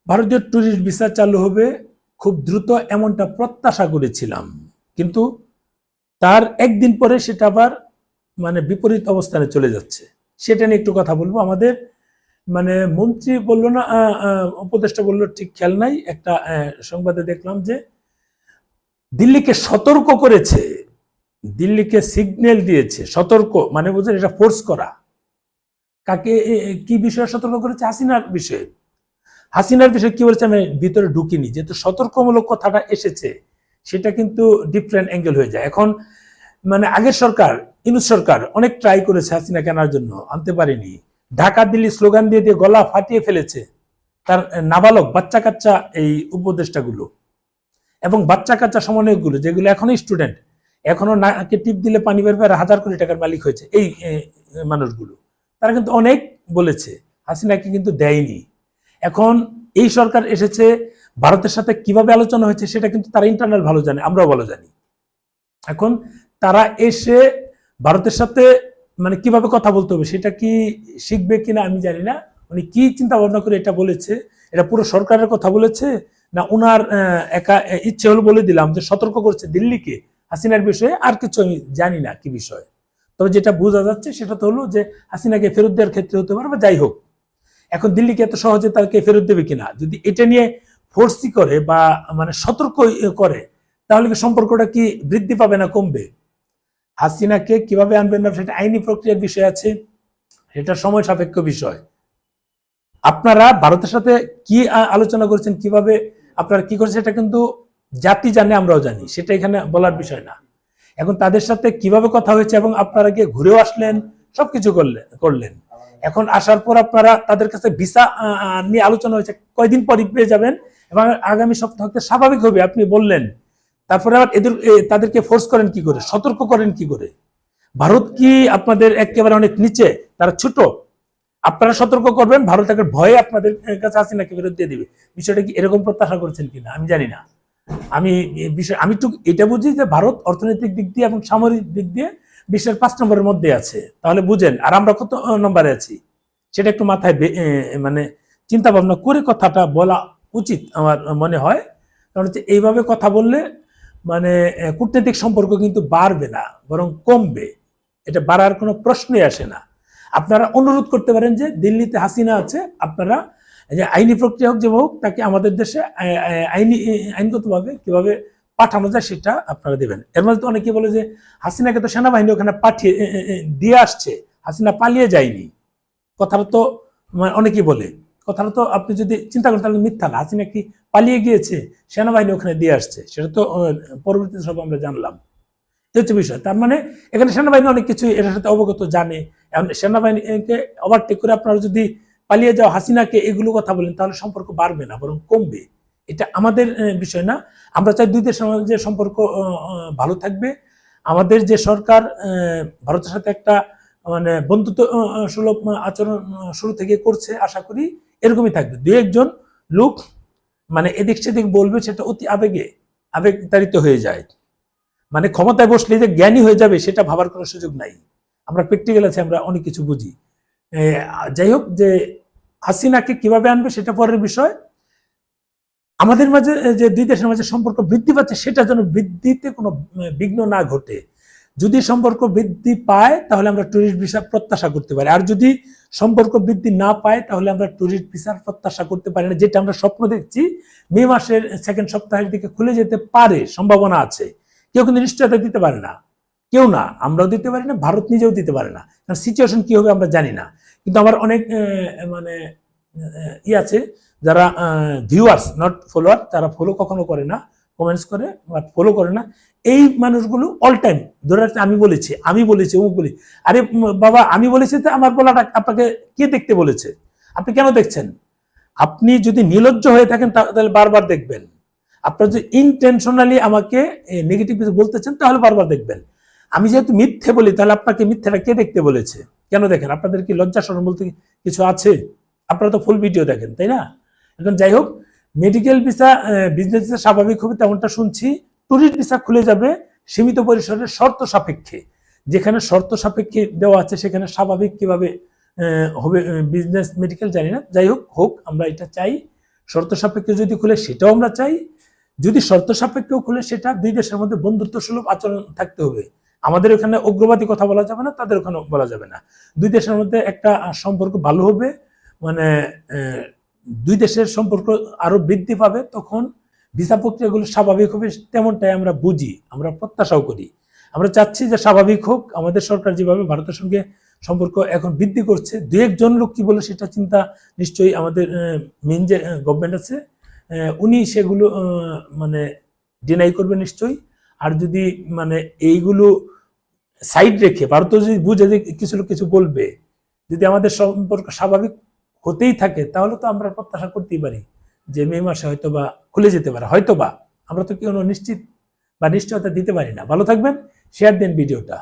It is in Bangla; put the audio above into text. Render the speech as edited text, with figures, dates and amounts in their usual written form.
ভারতীয় ট্যুরিস্ট ভিসা চালু হবে খুব দ্রুত এমনটা প্রত্যাশা করেছিলাম, কিন্তু তার একদিন পরে সেটা আবার বিপরীত অবস্থানে চলে যাচ্ছে। সেটা নিয়ে একটু কথা বলবো। আমাদের মন্ত্রী বললো না, উপদেষ্টা বললো, ঠিক খেয়াল নাই, একটা সংবাদে দেখলাম যে দিল্লিকে সতর্ক করেছে, দিল্লিকে সিগন্যাল দিয়েছে, সতর্ক মানে বুঝলেন, এটা ফোর্স করা। কাকে, কি বিষয়ে সতর্ক করেছে? হাসিনার বিষয়ে। হাসিনার বিষয়ে কি বলেছে আমি ভিতরে ঢুকিনি, যেহেতু সতর্কমূলক কথাটা এসেছে সেটা কিন্তু ডিফারেন্ট অ্যাঙ্গেল হয়ে যায়। এখন আগের সরকার, ইউনূস সরকার অনেক ট্রাই করেছে হাসিনাকে আনার জন্য, আনতে পারেনি। ঢাকা দিল্লি স্লোগান দিয়ে দিয়ে গলা ফাটিয়ে ফেলেছে তার নাবালক বাচ্চা কাচ্চা এই উপদেষ্টাগুলো এবং বাচ্চা কাচ্চা সমন্বয়কগুলো, যেগুলো এখনো স্টুডেন্ট, এখনো নাকে টিপ দিলে পানি বেরবে, আর হাজার কোটি টাকার মালিক হয়েছে এই মানুষগুলো। তারা কিন্তু অনেক বলেছে, হাসিনাকে কিন্তু দেয়নি। এখন এই সরকার এসেছে, ভারতের সাথে কিভাবে আলোচনা হয়েছে সেটা কিন্তু তারা ইন্টারনাল ভালো জানে, আমরাও ভালো জানি। এখন তারা এসে ভারতের সাথে কিভাবে কথা বলতে হবে সেটা কি শিখবে কিনা আমি জানি না। উনি কি চিন্তা ভাবনা করে এটা বলেছে, এটা পুরো সরকারের কথা বলেছে না উনার একা ইচ্ছে হলো বলে দিলাম যে সতর্ক করছে দিল্লিকে হাসিনার বিষয়ে, আর কিছু আমি জানি না কি বিষয়। তবে যেটা বোঝা যাচ্ছে সেটা তো হলো যে হাসিনাকে ফেরত দেওয়ার ক্ষেত্রে হতে পারে, বা যাই হোক। এখন দিল্লিকে এত সহজে তাকে ফেরত দেবে কিনা, যদি এটা নিয়ে ফোর্সই করে বা সতর্ক করে, তাহলে কি সম্পর্কটা কি বৃদ্ধি পাবে না কমবে? হাসিনাকে কিভাবে আনবেন না সেটা আইনি প্রক্রিয়ার বিষয় আছে, সেটা সময় সাপেক্ষ বিষয়। আপনারা ভারতের সাথে কি আলোচনা করেছেন, কিভাবে আপনারা কি করেছেন, সেটা কিন্তু জাতি জানে, আমরাও জানি, সেটা এখানে বলার বিষয় না। এখন তাদের সাথে কিভাবে কথা হয়েছে এবং আপনারা গিয়ে ঘুরেও আসলেন, সবকিছু করলেন। এখন আসার পর আপনারা তাদের কাছে ভিসা নিয়ে আলোচনা হয়েছে, কয়দিন পরই পেয়ে যাবেন এবং আগামী সপ্তাহ স্বাভাবিক হবে আপনি বললেন। তারপরে আবার তাদেরকে ফোর্স করেন কি করে, সতর্ক করেন কি করে? ভারত কি আপনাদের একেবারে অনেক নিচে, তারা ছোট? আপনারা সতর্ক করবেন, ভারত একটা ভয়ে আপনাদের কাছে হাসিনাকে ফেরত দিয়ে দিবে। বিষয়টা কি এরকম প্রত্যাশা করছেন কিনা আমি জানি না। আমি একটু এটা বুঝি যে ভারত অর্থনৈতিক দিক দিয়ে এবং সামরিক দিক দিয়ে বিশ্বের 5 নম্বরের মধ্যে আছে, তাহলে বুঝেন আর আমরা কত নম্বরে আছি, সেটা একটু মাথায় চিন্তা ভাবনা করে কথাটা বলা উচিত আমার মনে হয়। কারণ হচ্ছে এইভাবে কথা বললে কূটনৈতিক সম্পর্ক কিন্তু বাড়বে না, বরং কমবে। এটা বাড়ার কোনো প্রশ্নই আসে না। আপনারা অনুরোধ করতে পারেন যে দিল্লিতে হাসিনা আছে, আপনারা যে আইনি প্রক্রিয়া হোক যে হোক, তাকে আমাদের দেশে আইনগতভাবে কিভাবে পাঠানো যায় সেটা আপনারা দেবেন। এর মধ্যে তো অনেকে বলে যে হাসিনাকে তো সেনাবাহিনী ওখানে পাঠিয়ে দিয়ে আসছে, হাসিনা পালিয়ে যায়নি। কথাটা তো অনেকেই বলে, কথাটা তো আপনি যদি চিন্তা করেন তাহলে মিথ্যা না। হাসিনা কি পালিয়ে গিয়েছে? সেনাবাহিনী ওখানে দিয়ে আসছে, সেটা তো পরবর্তীতে সব আমরা জানলাম। এই হচ্ছে বিষয়। তার এখানে সেনাবাহিনী অনেক কিছু এটার সাথে অবগত, জানে। সেনাবাহিনীকে ওভারটেক করে আপনারা যদি পালিয়ে যাওয়া হাসিনাকে এগুলো কথা বলেন, তাহলে সম্পর্ক বাড়বে না, বরং কমবে। এটা আমাদের বিষয় না। আমরা চাই দুই দেশের মধ্যে সম্পর্ক ভালো থাকবে। আমাদের যে সরকার ভারতের সাথে একটা বন্ধুত্ব সুলভ আচরণ শুরু থেকে করছে, আশা করি এরকমই থাকবে। দুই একজন লোক এদিক সেদিক বলবে, সেটা অতি আবেগতাড়িত হয়ে যায়। ক্ষমতায় বসলে যে জ্ঞানী হয়ে যাবে সেটা ভাবার কোনো সুযোগ নাই। আমরা প্র্যাকটিক্যাল আছে, আমরা অনেক কিছু বুঝি। যাই হোক, যে হাসিনাকে কিভাবে আনবে সেটা পরের বিষয়। আমাদের মাঝে যে দুই দেশের মাঝে সম্পর্ক বৃদ্ধি পাচ্ছে, সেটা যেন বৃদ্ধিতে কোনো বিঘ্ন না ঘটে। যদি সম্পর্ক বৃদ্ধি পায় তাহলে আমরা ট্যুরিস্ট ভিসা প্রত্যাশা করতে পারি, আর যদি সম্পর্ক বৃদ্ধি না পায় তাহলে আমরা ট্যুরিস্ট ভিসার প্রত্যাশা করতে পারি না। যেটা আমরা স্বপ্ন দেখছি, মে মাসের সেকেন্ড সপ্তাহের দিকে খুলে যেতে পারে, সম্ভাবনা আছে। কেউ কিন্তু নিশ্চয়তা দিতে পারে না, কেউ না, আমরাও দিতে পারি না, ভারত নিজেও দিতে পারে না, কারণ সিচুয়েশন কি হবে আমরা জানি না। কিন্তু আমার অনেক আছে যারা ভিউয়ার্স, নট ফলোয়ার, তারা ফলো কখনো করে না, কমেন্টস করে বাট ফলো করে না। এই মানুষগুলো অল টাইম ধরে রাখছে আমি বলেছি অমুক বলি। আরে বাবা, আমি বলেছি তো, আমার বলাটা আপনাকে কে দেখতে বলেছে? আপনি কেন দেখছেন? আপনি যদি নির্লজ্জ হয়ে থাকেন তাহলে বারবার দেখবেন। আপনার যদি ইনটেনশনালি আমাকে নেগেটিভ কিছু বলতেছেন তাহলে বারবার দেখবেন। আমি যেহেতু মিথ্যে বলি, তাহলে আপনাকে মিথ্যেটা কে দেখতে বলেছে? কেন দেখেন? আপনাদের কি লজ্জা শরম বলতে কিছু আছে? আপনারা তো ফুল ভিডিও দেখেন, তাই না? এখন যাই হোক, মেডিকেল ভিসা, বিজনেস ভিসা স্বাভাবিক হবে তেমনটা শুনছি। ট্যুরিস্ট ভিসা খুলে যাবে সীমিত পরিসরের শর্ত সাপেক্ষে। যেখানে শর্ত সাপেক্ষে দেওয়া আছে সেখানে স্বাভাবিক কিভাবে হবে বিজনেস মেডিকেল জানি না। যাই হোক, আমরা এটা চাই। শর্ত সাপেক্ষে যদি খুলে সেটাও আমরা চাই, যদি শর্ত সাপেক্ষেও খুলে সেটা দুই দেশের মধ্যে বন্ধুত্ব সুলভ আচরণ থাকতে হবে। আমাদের ওখানে উগ্রবাদী কথা বলা যাবে না, তাদের ওখানে বলা যাবে না। দুই দেশের মধ্যে একটা সম্পর্ক ভালো হবে, মানে দুই দেশের সম্পর্ক আরো বৃদ্ধি পাবে, তখন ভিসা প্রক্রিয়াগুলো স্বাভাবিক হবে, তেমনটাই আমরা বুঝি, আমরা প্রত্যাশাও করি। আমরা চাচ্ছি যে স্বাভাবিক হোক। আমাদের সরকার যেভাবে ভারতের সঙ্গে সম্পর্ক এখন বৃদ্ধি করছে, দু একজন লোক কি বলে সেটা চিন্তা নিশ্চয়ই আমাদের মেন যে গভর্নমেন্ট আছে উনি সেগুলো মানে ডিনাই করবে নিশ্চয়ই। আর যদি মানে এইগুলো সাইড রেখে ভারতও যদি বুঝে যে কিছু লোক কিছু বলবে, যদি আমাদের সম্পর্ক স্বাভাবিক হতেই থাকে, তাহলে তো আমরা প্রত্যাশা করতেই পারি যে মে মাসে হয়তো বা খুলে যেতে পারে, হয়তো বা। আমরা তো কোনো নিশ্চিত বা নিশ্চয়তা দিতে পারি না। ভালো থাকবেন, শেয়ার দেন ভিডিওটা।